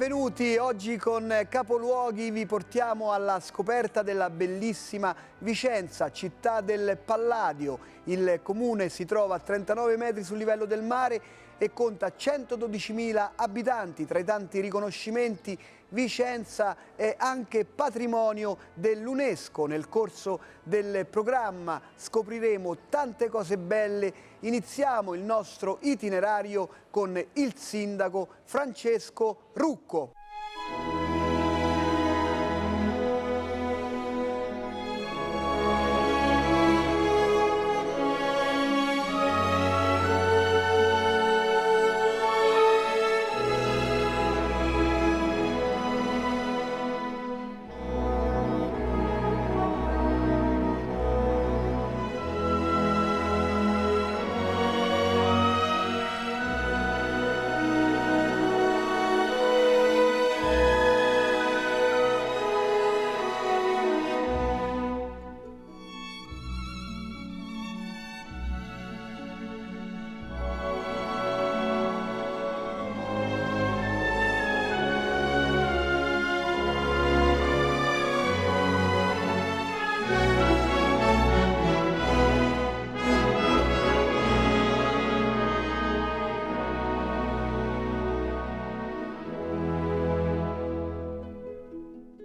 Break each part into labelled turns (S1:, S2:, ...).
S1: benvenuti. Oggi con Capoluoghi vi portiamo alla scoperta della bellissima Vicenza, città del Palladio. Il comune si trova a 39 metri sul livello del mare e conta 112.000 abitanti. Tra i tanti riconoscimenti, Vicenza è anche patrimonio dell'UNESCO. Nel corso del programma scopriremo tante cose belle. Iniziamo il nostro itinerario con il sindaco Francesco Rucco.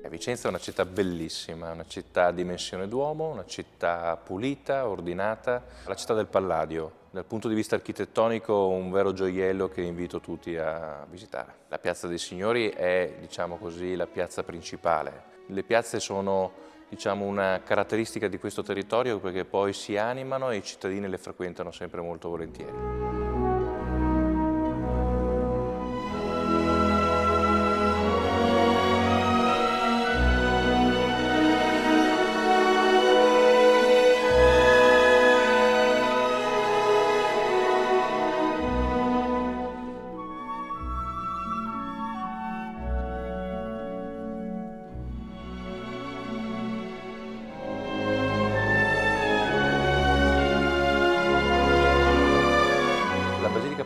S2: Vicenza è una città bellissima, una città a dimensione d'uomo, una città pulita, ordinata, la città del Palladio. Dal punto di vista architettonico un vero gioiello che invito tutti a visitare. La Piazza dei Signori è, diciamo così, la piazza principale. Le piazze sono, diciamo, una caratteristica di questo territorio perché poi si animano e i cittadini le frequentano sempre molto volentieri.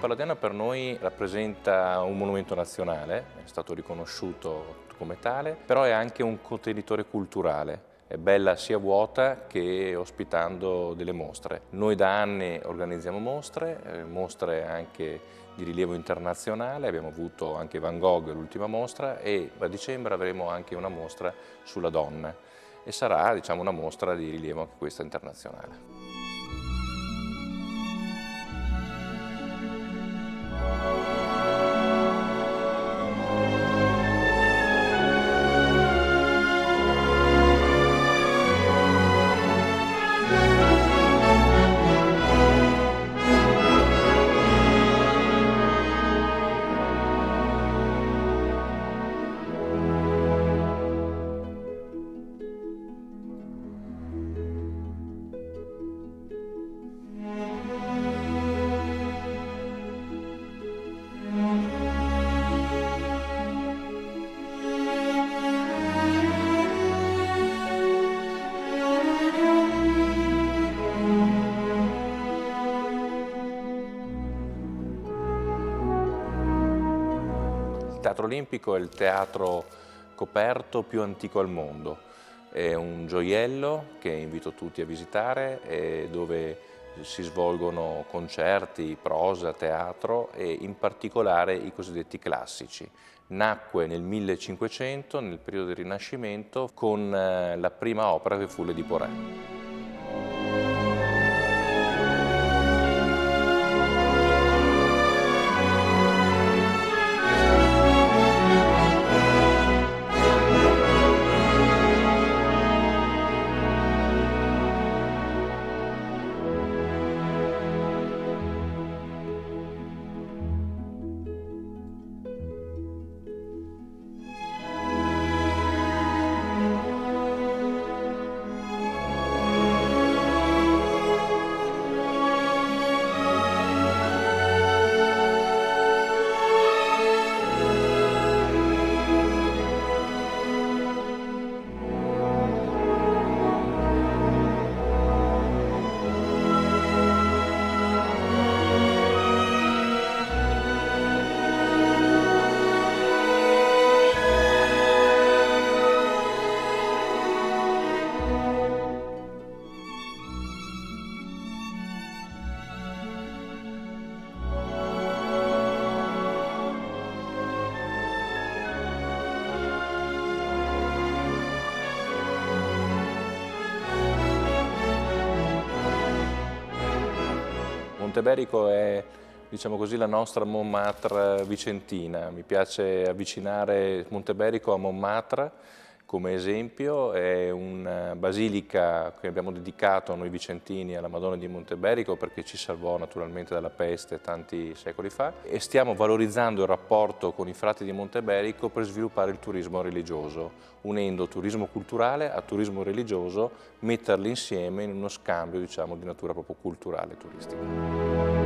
S2: Palladiana per noi rappresenta un monumento nazionale, è stato riconosciuto come tale, però è anche un contenitore culturale. È bella sia vuota che ospitando delle mostre. Noi da anni organizziamo mostre anche di rilievo internazionale, abbiamo avuto anche Van Gogh l'ultima mostra e a dicembre avremo anche una mostra sulla donna e sarà, diciamo, una mostra di rilievo anche questa internazionale. Il Teatro Olimpico è il teatro coperto più antico al mondo, è un gioiello che invito tutti a visitare, dove si svolgono concerti, prosa, teatro e in particolare i cosiddetti classici. Nacque nel 1500, nel periodo del Rinascimento, con la prima opera che fu l'Edipo Re. Monteberico è, diciamo così, la nostra Montmartre vicentina. Mi piace avvicinare Monteberico a Montmartre come esempio. È una basilica che abbiamo dedicato noi vicentini alla Madonna di Monteberico perché ci salvò naturalmente dalla peste tanti secoli fa, e stiamo valorizzando il rapporto con i frati di Monteberico per sviluppare il turismo religioso, unendo turismo culturale a turismo religioso, metterli insieme in uno scambio, diciamo, di natura proprio culturale e turistica.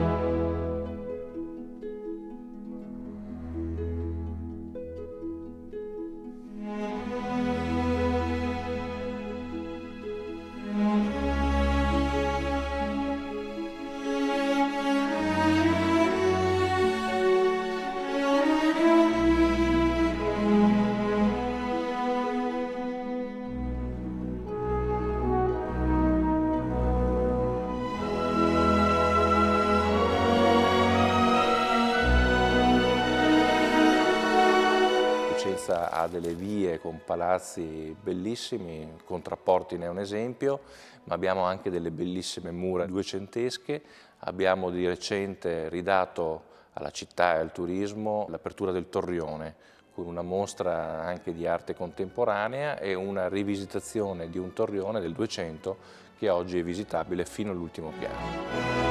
S2: Vicenza ha delle vie con palazzi bellissimi, Contrapporti ne è un esempio, ma abbiamo anche delle bellissime mura duecentesche. Abbiamo di recente ridato alla città e al turismo l'apertura del Torrione, con una mostra anche di arte contemporanea e una rivisitazione di un torrione del 200 che oggi è visitabile fino all'ultimo piano.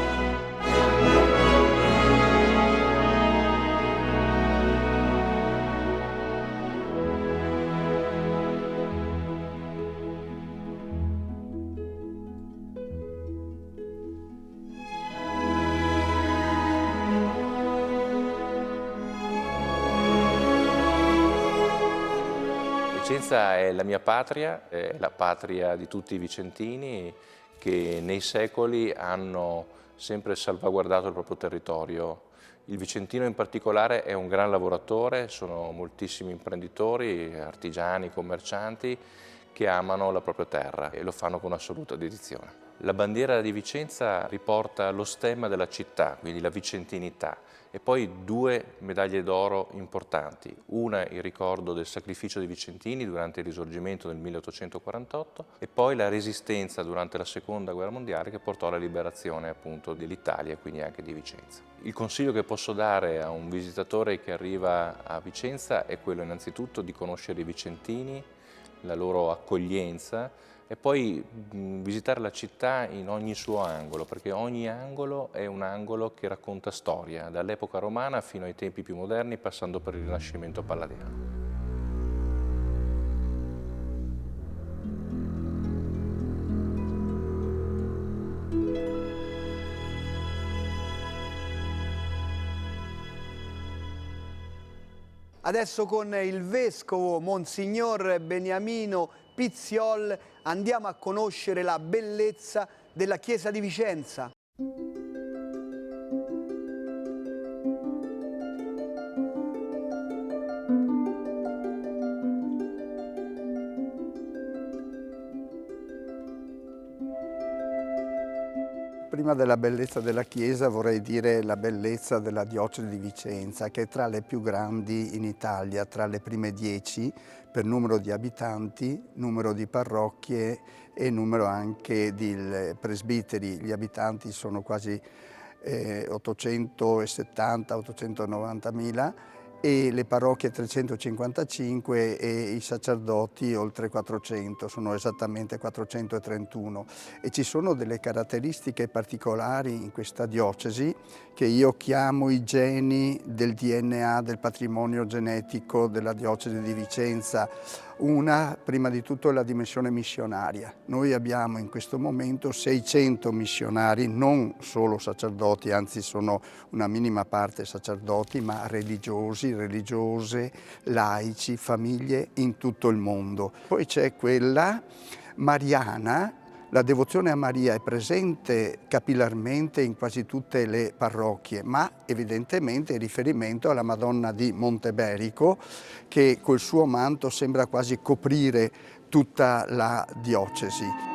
S2: Vicenza è la mia patria, è la patria di tutti i vicentini che nei secoli hanno sempre salvaguardato il proprio territorio. Il vicentino in particolare è un gran lavoratore, sono moltissimi imprenditori, artigiani, commercianti che amano la propria terra e lo fanno con assoluta dedizione. La bandiera di Vicenza riporta lo stemma della città, quindi la vicentinità, e poi due medaglie d'oro importanti, una in ricordo del sacrificio dei vicentini durante il Risorgimento del 1848 e poi la resistenza durante la Seconda Guerra Mondiale che portò alla liberazione appunto dell'Italia e quindi anche di Vicenza. Il consiglio che posso dare a un visitatore che arriva a Vicenza è quello innanzitutto di conoscere i vicentini, la loro accoglienza, e poi visitare la città in ogni suo angolo, perché ogni angolo è un angolo che racconta storia, dall'epoca romana fino ai tempi più moderni, passando per il Rinascimento palladiano.
S1: Adesso con il vescovo Monsignor Beniamino Pizziol andiamo a conoscere la bellezza della chiesa di Vicenza.
S3: Prima della bellezza della chiesa vorrei dire la bellezza della diocesi di Vicenza, che è tra le più grandi in Italia, tra le prime 10 per numero di abitanti, numero di parrocchie e numero anche di presbiteri. Gli abitanti sono quasi 870-890 mila e le parrocchie 355 e i sacerdoti oltre 400, sono esattamente 431. E ci sono delle caratteristiche particolari in questa diocesi che io chiamo i geni del DNA, del patrimonio genetico della diocesi di Vicenza. Una, prima di tutto, è la dimensione missionaria. Noi abbiamo in questo momento 600 missionari, non solo sacerdoti, anzi sono una minima parte sacerdoti, ma religiosi, religiose, laici, famiglie in tutto il mondo. Poi c'è quella mariana. La devozione a Maria è presente capillarmente in quasi tutte le parrocchie, ma evidentemente in riferimento alla Madonna di Monteberico, che col suo manto sembra quasi coprire tutta la diocesi.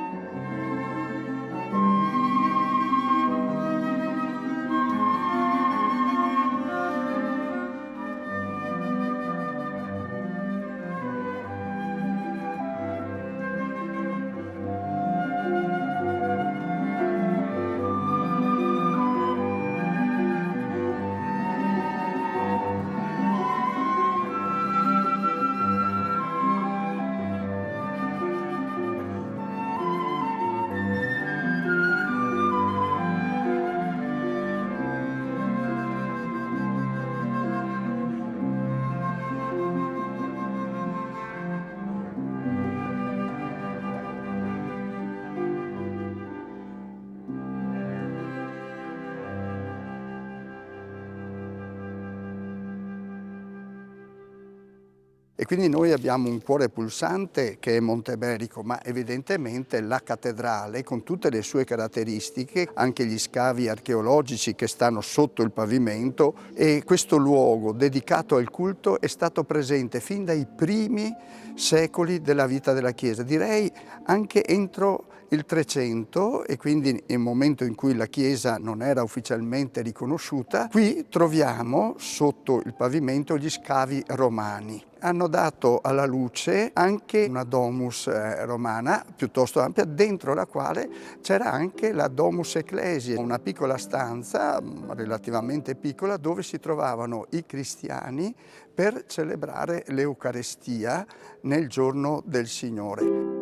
S3: E quindi noi abbiamo un cuore pulsante che è Monteberico, ma evidentemente la cattedrale, con tutte le sue caratteristiche, anche gli scavi archeologici che stanno sotto il pavimento, e questo luogo dedicato al culto è stato presente fin dai primi secoli della vita della Chiesa, direi anche entro il 300, e quindi nel momento in cui la Chiesa non era ufficialmente riconosciuta. Qui troviamo sotto il pavimento gli scavi romani. Hanno dato alla luce anche una domus romana piuttosto ampia, dentro la quale c'era anche la domus ecclesiae, una piccola stanza relativamente piccola dove si trovavano i cristiani per celebrare l'Eucarestia nel giorno del Signore.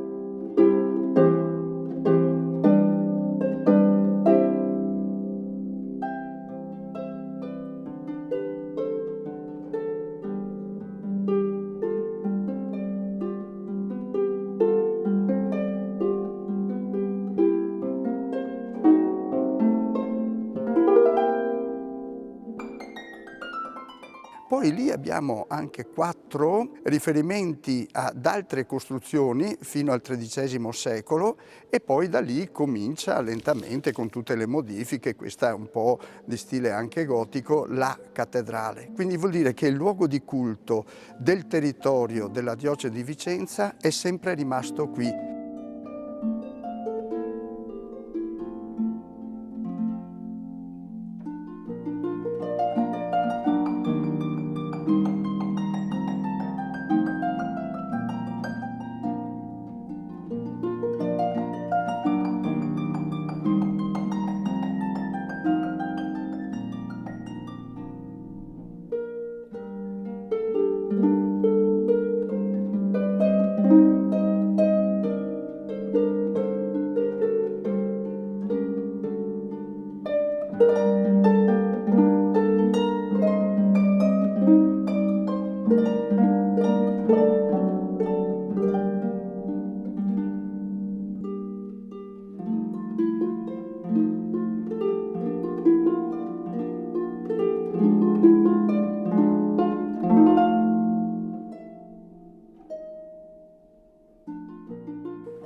S3: Poi lì abbiamo anche 4 riferimenti ad altre costruzioni fino al XIII secolo, e poi da lì comincia lentamente, con tutte le modifiche, questa è un po' di stile anche gotico, la cattedrale. Quindi vuol dire che il luogo di culto del territorio della diocesi di Vicenza è sempre rimasto qui.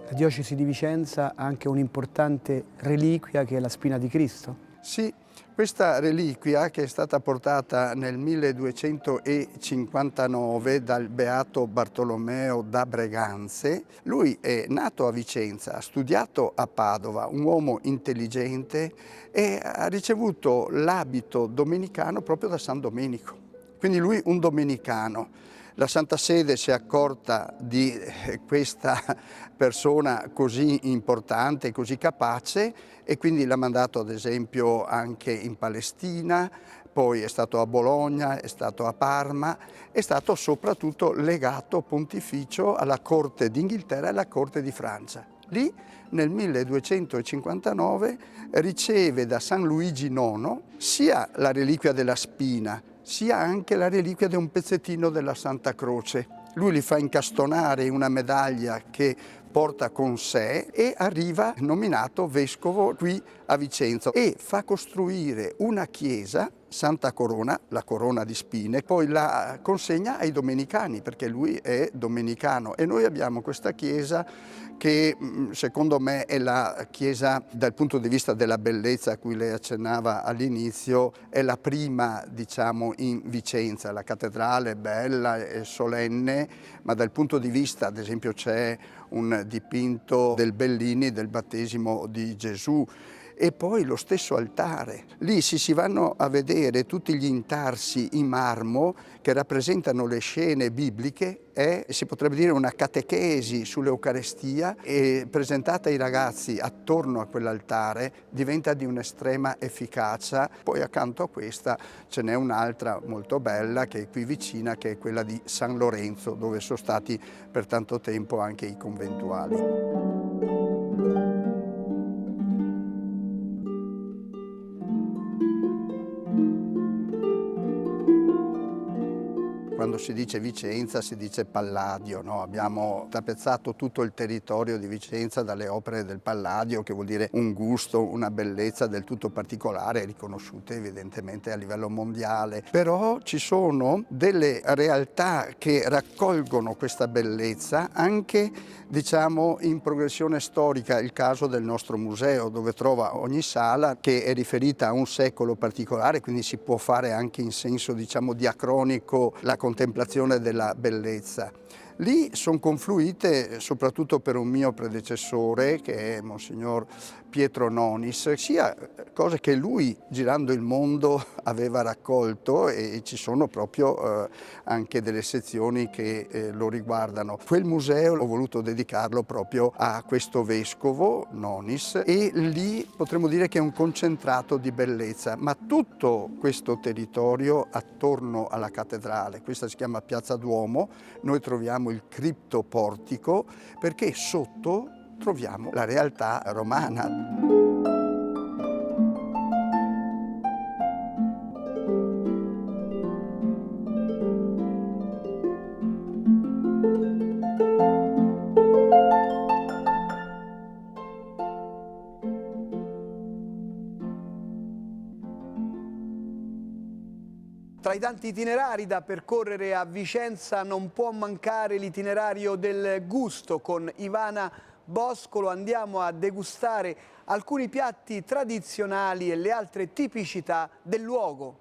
S1: La diocesi di Vicenza ha anche un'importante reliquia che è la spina di Cristo.
S3: Sì, questa reliquia, che è stata portata nel 1259 dal beato Bartolomeo da Breganze, lui è nato a Vicenza, ha studiato a Padova, un uomo intelligente, e ha ricevuto l'abito domenicano proprio da San Domenico. Quindi lui un domenicano. La Santa Sede si è accorta di questa persona così importante, così capace, e quindi l'ha mandato ad esempio anche in Palestina, poi è stato a Bologna, è stato a Parma, è stato soprattutto legato pontificio alla corte d'Inghilterra e alla corte di Francia. Lì nel 1259 riceve da San Luigi IX sia la reliquia della spina, sia anche la reliquia di un pezzettino della Santa Croce. Lui li fa incastonare in una medaglia che porta con sé, e arriva nominato vescovo qui a Vicenza e fa costruire una chiesa, Santa Corona, la corona di spine, poi la consegna ai domenicani perché lui è domenicano, e noi abbiamo questa chiesa che secondo me è la chiesa dal punto di vista della bellezza a cui lei accennava all'inizio, è la prima diciamo in Vicenza. La cattedrale è bella e solenne, ma dal punto di vista, ad esempio c'è un dipinto del Bellini del battesimo di Gesù, e poi lo stesso altare. Lì si vanno a vedere tutti gli intarsi in marmo che rappresentano le scene bibliche, e si potrebbe dire una catechesi sull'Eucarestia, e presentata ai ragazzi attorno a quell'altare diventa di un'estrema efficacia. Poi accanto a questa ce n'è un'altra molto bella che è qui vicina, che è quella di San Lorenzo, dove sono stati per tanto tempo anche i conventuali. quando si dice Vicenza si dice Palladio, no? Abbiamo tappezzato tutto il territorio di Vicenza dalle opere del Palladio, che vuol dire un gusto, una bellezza del tutto particolare, riconosciute evidentemente a livello mondiale. Però ci sono delle realtà che raccolgono questa bellezza anche, diciamo, in progressione storica. Il caso del nostro museo, dove trova ogni sala che è riferita a un secolo particolare, quindi si può fare anche in senso, diciamo, diacronico la contemplazione della bellezza. Lì sono confluite, soprattutto per un mio predecessore, che è Monsignor Pietro Nonis, sia cose che lui, girando il mondo, aveva raccolto, e ci sono proprio anche delle sezioni che lo riguardano. Quel museo ho voluto dedicarlo proprio a questo vescovo Nonis, e lì potremmo dire che è un concentrato di bellezza, ma tutto questo territorio attorno alla cattedrale, questa si chiama Piazza Duomo, noi troviamo il criptoportico, perché sotto troviamo la realtà romana.
S1: Tra i tanti itinerari da percorrere a Vicenza non può mancare l'itinerario del gusto. Con Ivana Boscolo andiamo a degustare alcuni piatti tradizionali e le altre tipicità del luogo.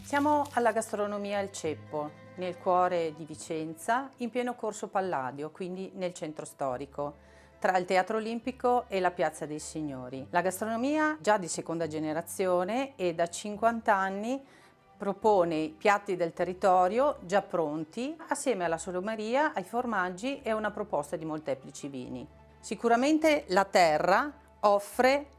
S4: Siamo alla Gastronomia Il Ceppo, nel cuore di Vicenza, in pieno corso Palladio, quindi nel centro storico, tra il Teatro Olimpico e la Piazza dei Signori. La gastronomia, già di seconda generazione e da 50 anni, propone piatti del territorio già pronti, assieme alla salumeria, ai formaggi e a una proposta di molteplici vini. Sicuramente la terra offre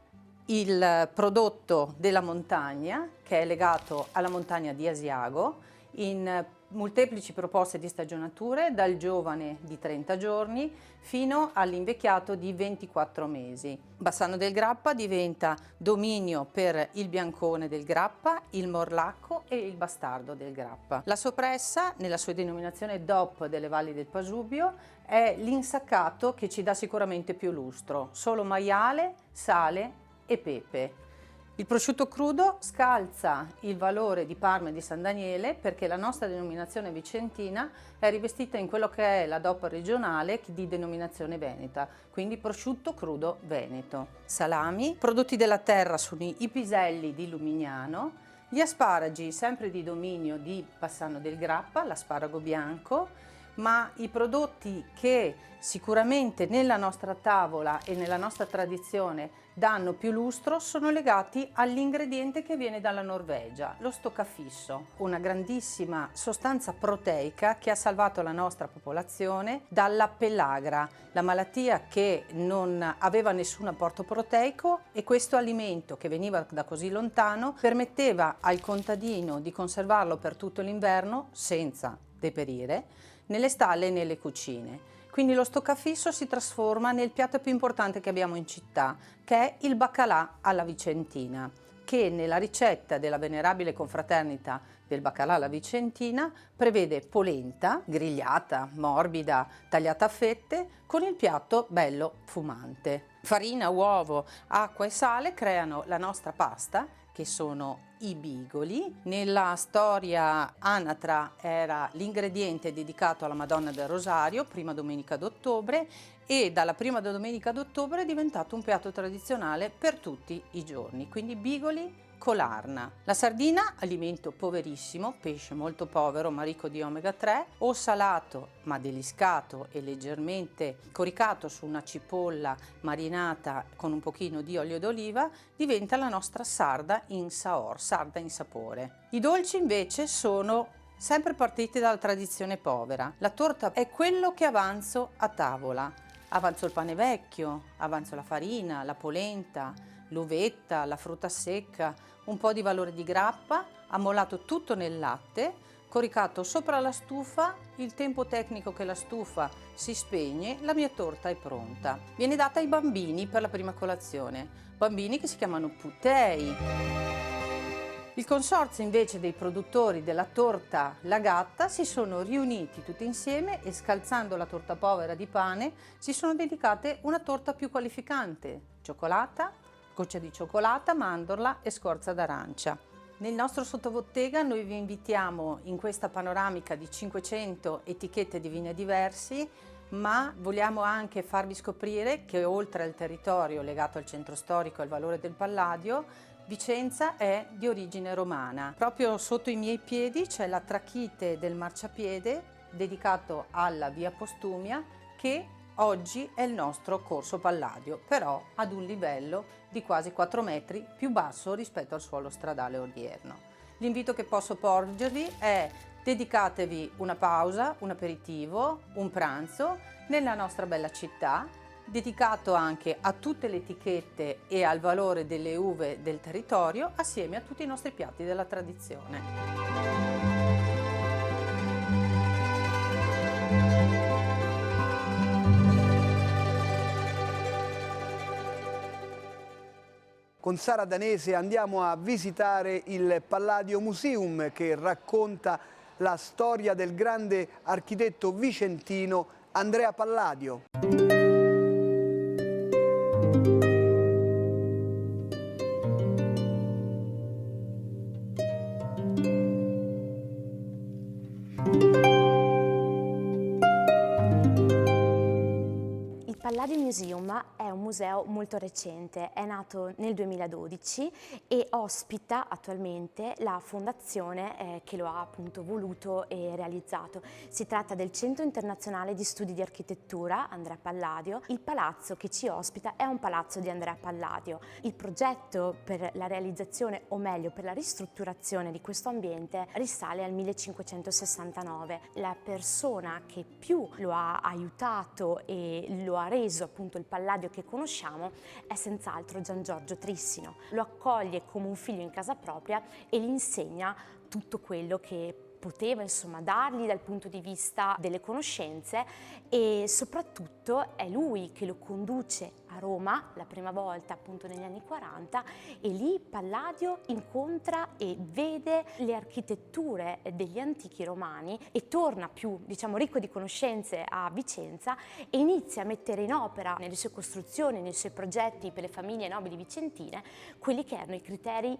S4: il prodotto della montagna, che è legato alla montagna di Asiago, in molteplici proposte di stagionature, dal giovane di 30 giorni fino all'invecchiato di 24 mesi. Bassano del Grappa diventa dominio per il biancone del Grappa, il morlacco e il bastardo del Grappa. La soppressa, nella sua denominazione DOP delle valli del Pasubio, è l'insaccato che ci dà sicuramente più lustro, solo maiale, sale e pepe. Il prosciutto crudo scalza il valore di Parma e di San Daniele, perché la nostra denominazione vicentina è rivestita in quello che è la DOP regionale di denominazione veneta, quindi prosciutto crudo veneto. Salami, prodotti della terra sono i piselli di Lumignano, gli asparagi sempre di dominio di Bassano del Grappa, l'asparago bianco, ma i prodotti che sicuramente nella nostra tavola e nella nostra tradizione danno più lustro sono legati all'ingrediente che viene dalla Norvegia, lo stoccafisso, una grandissima sostanza proteica che ha salvato la nostra popolazione dalla pellagra, la malattia che non aveva nessun apporto proteico, e questo alimento che veniva da così lontano permetteva al contadino di conservarlo per tutto l'inverno senza deperire nelle stalle e nelle cucine. Quindi lo stoccafisso si trasforma nel piatto più importante che abbiamo in città, che è il baccalà alla vicentina, che nella ricetta della venerabile confraternita del baccalà alla vicentina prevede polenta, grigliata, morbida, tagliata a fette, con il piatto bello fumante. Farina, uovo, acqua e sale creano la nostra pasta, che sono i bigoli. Nella storia anatra era l'ingrediente dedicato alla Madonna del Rosario, prima domenica d'ottobre, e dalla prima domenica d'ottobre è diventato un piatto tradizionale per tutti i giorni, quindi bigoli colarna. La sardina, alimento poverissimo, pesce molto povero ma ricco di omega 3, o salato ma deliscato e leggermente coricato su una cipolla marinata con un pochino di olio d'oliva, diventa la nostra sarda in saor, sarda in sapore. I dolci invece sono sempre partiti dalla tradizione povera. La torta è quello che avanzo a tavola. Avanzo il pane vecchio, avanzo la farina, la polenta, l'uvetta, la frutta secca, un po' di valore di grappa, ammolato tutto nel latte, coricato sopra la stufa, il tempo tecnico che la stufa si spegne, la mia torta è pronta. Viene data ai bambini per la prima colazione, bambini che si chiamano putei. Il consorzio invece dei produttori della torta La Gatta si sono riuniti tutti insieme e, scalzando la torta povera di pane, si sono dedicate una torta più qualificante: cioccolata, goccia di cioccolata, mandorla e scorza d'arancia. Nel nostro sottobottega noi vi invitiamo in questa panoramica di 500 etichette di vini diversi, ma vogliamo anche farvi scoprire che oltre al territorio legato al centro storico e al valore del Palladio, Vicenza è di origine romana. Proprio sotto i miei piedi c'è la trachite del marciapiede dedicato alla via Postumia, che oggi è il nostro corso Palladio, però ad un livello di quasi 4 metri più basso rispetto al suolo stradale odierno. L'invito che posso porgervi è: dedicatevi una pausa, un aperitivo, un pranzo nella nostra bella città, dedicato anche a tutte le etichette e al valore delle uve del territorio, assieme a tutti i nostri piatti della tradizione.
S1: Con Sara Danese andiamo a visitare il Palladio Museum, che racconta la storia del grande architetto vicentino Andrea Palladio.
S5: Il Palladio Museum è un museo molto recente, è nato nel 2012 e ospita attualmente la fondazione che lo ha appunto voluto e realizzato. Si tratta del Centro Internazionale di Studi di Architettura Andrea Palladio. Il palazzo che ci ospita è un palazzo di Andrea Palladio. Il progetto per la realizzazione, o meglio per la ristrutturazione di questo ambiente, risale al 1569. La persona che più lo ha aiutato e lo ha reso appunto il Palladio che conosciamo è senz'altro Gian Giorgio Trissino. Lo accoglie come un figlio in casa propria e gli insegna tutto quello che poteva insomma dargli dal punto di vista delle conoscenze, e soprattutto è lui che lo conduce a Roma la prima volta appunto negli anni 40, e lì Palladio incontra e vede le architetture degli antichi romani e torna più ricco di conoscenze a Vicenza e inizia a mettere in opera nelle sue costruzioni, nei suoi progetti per le famiglie nobili vicentine quelli che erano i criteri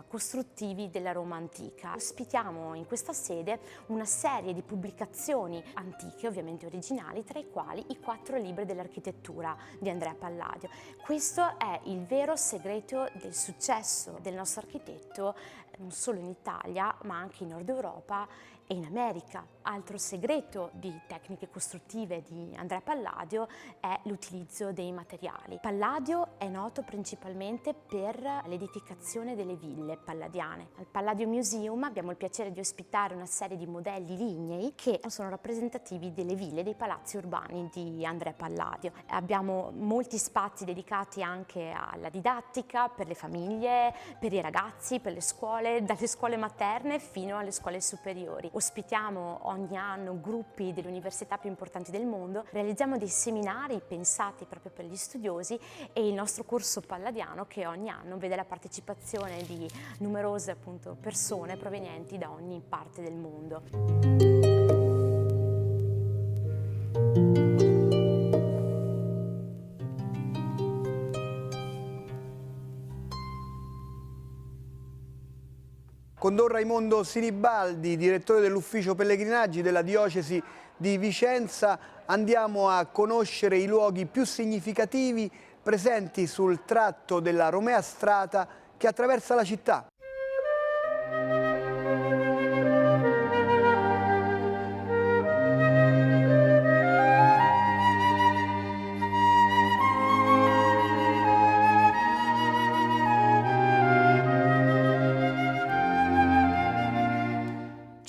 S5: costruttivi della Roma antica. Ospitiamo in questa sede una serie di pubblicazioni antiche, ovviamente originali, tra i quali i 4 libri dell'architettura di Andrea Palladio. Questo è il vero segreto del successo del nostro architetto, non solo in Italia ma anche in Nord Europa e in America. Altro segreto di tecniche costruttive di Andrea Palladio è l'utilizzo dei materiali. Palladio è noto principalmente per l'edificazione delle ville palladiane. Al Palladio Museum abbiamo il piacere di ospitare una serie di modelli lignei che sono rappresentativi delle ville, dei palazzi urbani di Andrea Palladio. Abbiamo molti spazi dedicati anche alla didattica, per le famiglie, per i ragazzi, per le scuole, dalle scuole materne fino alle scuole superiori. Ospitiamo ogni anno gruppi delle università più importanti del mondo, realizziamo dei seminari pensati proprio per gli studiosi e il nostro corso palladiano, che ogni anno vede la partecipazione di numerose persone provenienti da ogni parte del mondo.
S1: Con Don Raimondo Sinibaldi, direttore dell'ufficio pellegrinaggi della diocesi di Vicenza, andiamo a conoscere i luoghi più significativi presenti sul tratto della Romea Strata che attraversa la città.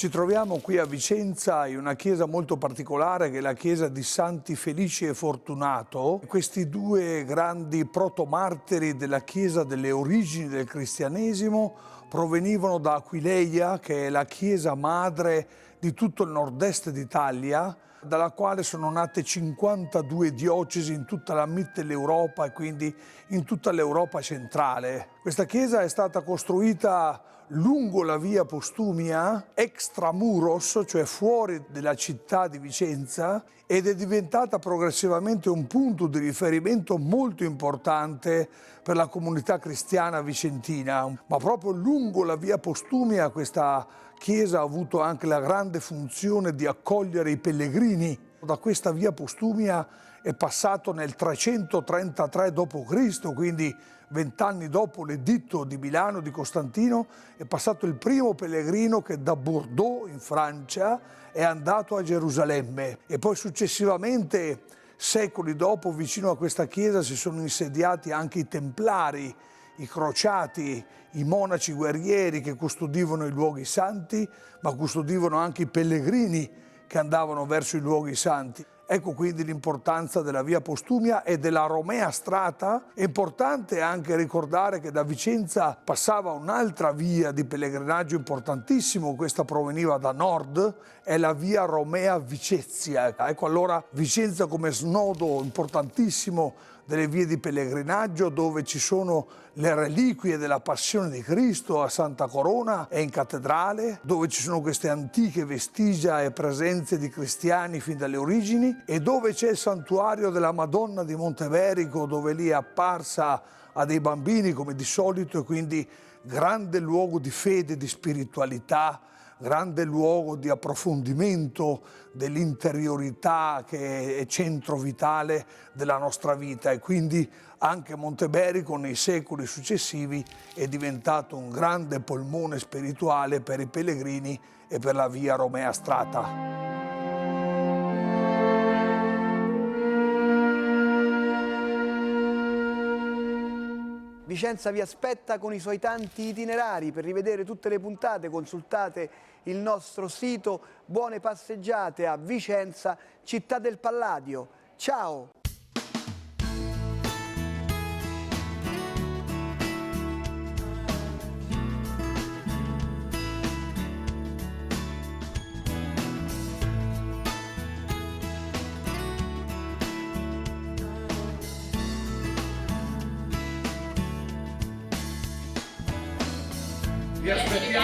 S6: Ci troviamo qui a Vicenza in una chiesa molto particolare che è la chiesa di Santi Felice e Fortunato. Questi due grandi protomartiri della chiesa delle origini del cristianesimo provenivano da Aquileia, che è la chiesa madre di tutto il nord-est d'Italia, dalla quale sono nate 52 diocesi in tutta la Mitteleuropa e quindi in tutta l'Europa centrale. Questa chiesa è stata costruita lungo la via Postumia, extramuros, cioè fuori della città di Vicenza, ed è diventata progressivamente un punto di riferimento molto importante per la comunità cristiana vicentina. Ma proprio lungo la via Postumia questa chiesa ha avuto anche la grande funzione di accogliere i pellegrini. Da questa via Postumia è passato nel 333 d.C., quindi 20 anni dopo l'editto di Milano di Costantino, è passato il primo pellegrino che da Bordeaux in Francia è andato a Gerusalemme. E poi successivamente, secoli dopo, vicino a questa chiesa si sono insediati anche i templari, i crociati, i monaci guerrieri che custodivano i luoghi santi, ma custodivano anche i pellegrini che andavano verso i luoghi santi. Ecco quindi l'importanza della via Postumia e della Romea Strata. È importante anche ricordare che da Vicenza passava un'altra via di pellegrinaggio importantissimo, questa proveniva da nord, è la via Romea Vicezia. Ecco allora Vicenza come snodo importantissimo delle vie di pellegrinaggio, dove ci sono le reliquie della Passione di Cristo a Santa Corona e in cattedrale, dove ci sono queste antiche vestigia e presenze di cristiani fin dalle origini, e dove c'è il santuario della Madonna di Monteverico, dove lì è apparsa a dei bambini come di solito, e quindi grande luogo di fede, di spiritualità, grande luogo di approfondimento dell'interiorità che è centro vitale della nostra vita, e quindi anche Monteberico nei secoli successivi è diventato un grande polmone spirituale per i pellegrini e per la via Romea Strata.
S1: Vicenza vi aspetta con i suoi tanti itinerari. Per rivedere tutte le puntate consultate il nostro sito. Buone passeggiate a Vicenza, città del Palladio. Ciao!
S6: Vi aspettiamo!